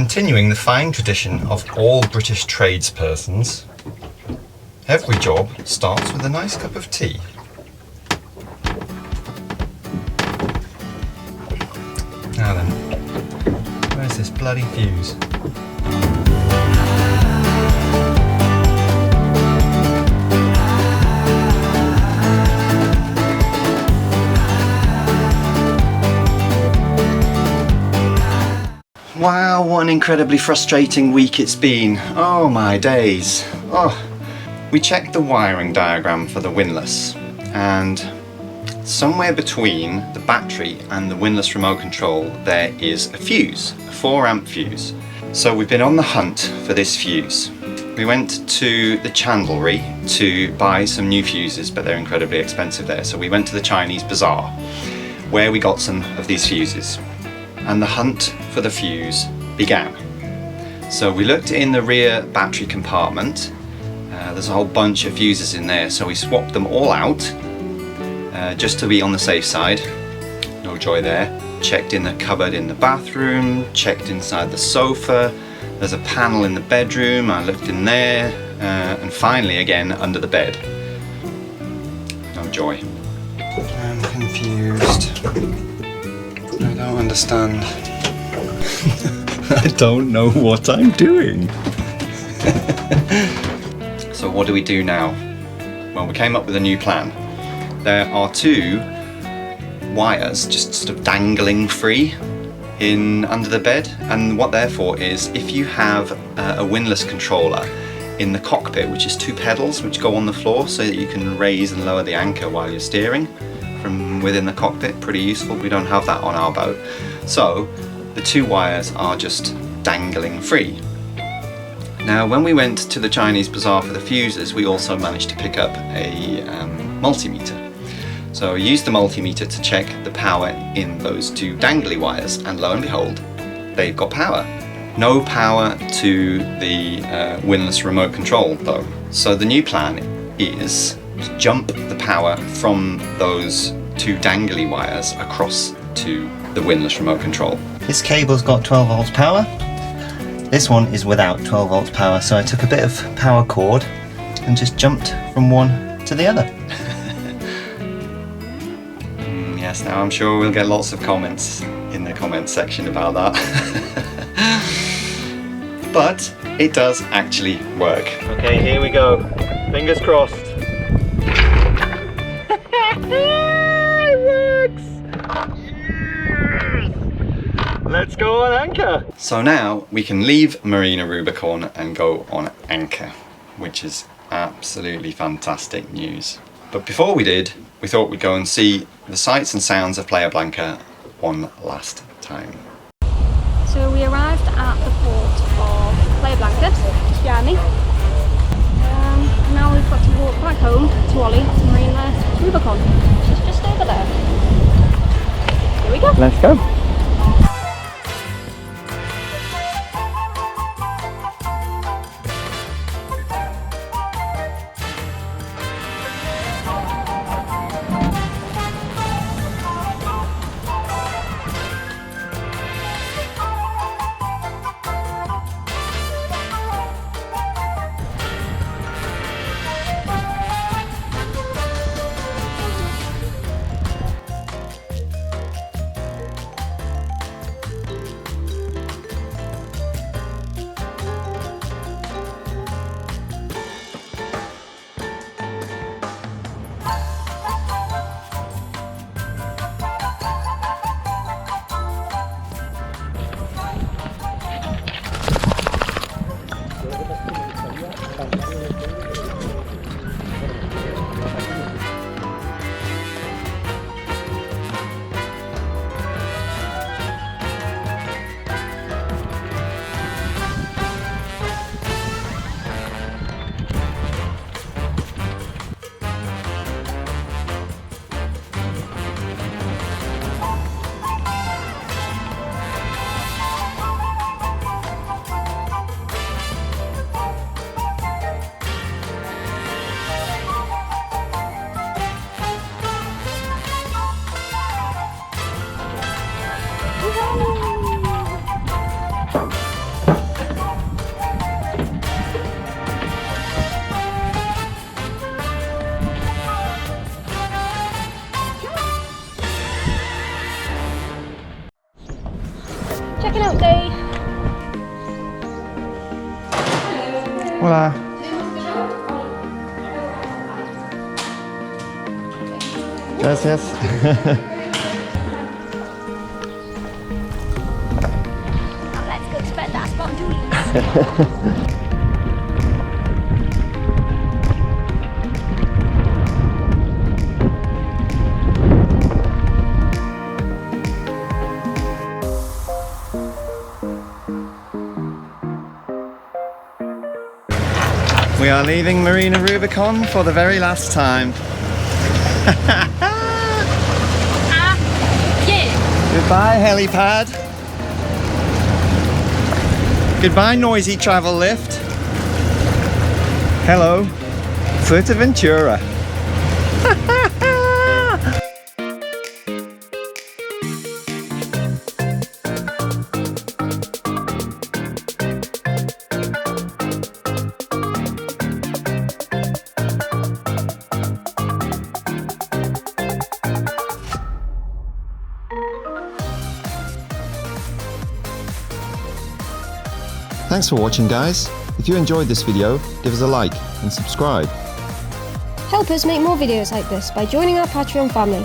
Continuing the fine tradition of all British tradespersons, every job starts with a nice cup of tea. Now then, where's this bloody fuse? Wow, what an incredibly frustrating week it's been. Oh my days. Oh, we checked the wiring diagram for the Windlass, and somewhere between the battery and the Windlass remote control there is a fuse, a 4-amp fuse. So we've been on the hunt for this fuse. We went to the chandlery to buy some new fuses, but they're incredibly expensive there. So we went to the Chinese bazaar where we got some of these fuses. And the hunt for the fuse began. So we looked in the rear battery compartment. There's a whole bunch of fuses in there, so we swapped them all out just to be on the safe side. No joy there. Checked in the cupboard in the bathroom, checked inside the sofa. There's a panel in the bedroom, I looked in there, and finally again under the bed. No joy. I'm confused. I don't understand. I don't know what I'm doing. So what do we do now? Well, we came up with a new plan. There are 2 wires just sort of dangling free in under the bed, and what they're for is if you have a windlass controller in the cockpit, which is 2 pedals which go on the floor so that you can raise and lower the anchor while you're steering from within the cockpit. Pretty useful. We don't have that on our boat. So the 2 wires are just dangling free. Now when we went to the Chinese bazaar for the fuses, we also managed to pick up a multimeter. So we used the multimeter to check the power in those 2 dangly wires, and lo and behold, they've got power. No power to the Windlass remote control though. So the new plan is to jump the power from those 2 dangly wires across to the Windlass remote control. This cable's got 12 volts power. This one is without 12 volts power, so I took a bit of power cord and just jumped from one to the other. Yes, now I'm sure we'll get lots of comments in the comments section about that. But it does actually work. Okay, here we go. Fingers crossed. It works! Yes! Let's go on anchor! So now we can leave Marina Rubicon and go on anchor, which is absolutely fantastic news. But before we did, we thought we'd go and see the sights and sounds of Playa Blanca one last time. So we arrived at the port of Playa Blanca, Miami. Now we've got to walk back home to Ollie, to Marina Rubicon. She's just over there. Here we go. Let's go. Hey. Hola. Gracias. Now let's go spend our spondoolies. We are leaving Marina Rubicon for the very last time. Yeah. Goodbye, helipad. Goodbye, noisy travel lift. Hello, Fuerteventura. Thanks for watching, guys. If you enjoyed this video, give us a like and subscribe. Help us make more videos like this by joining our Patreon family.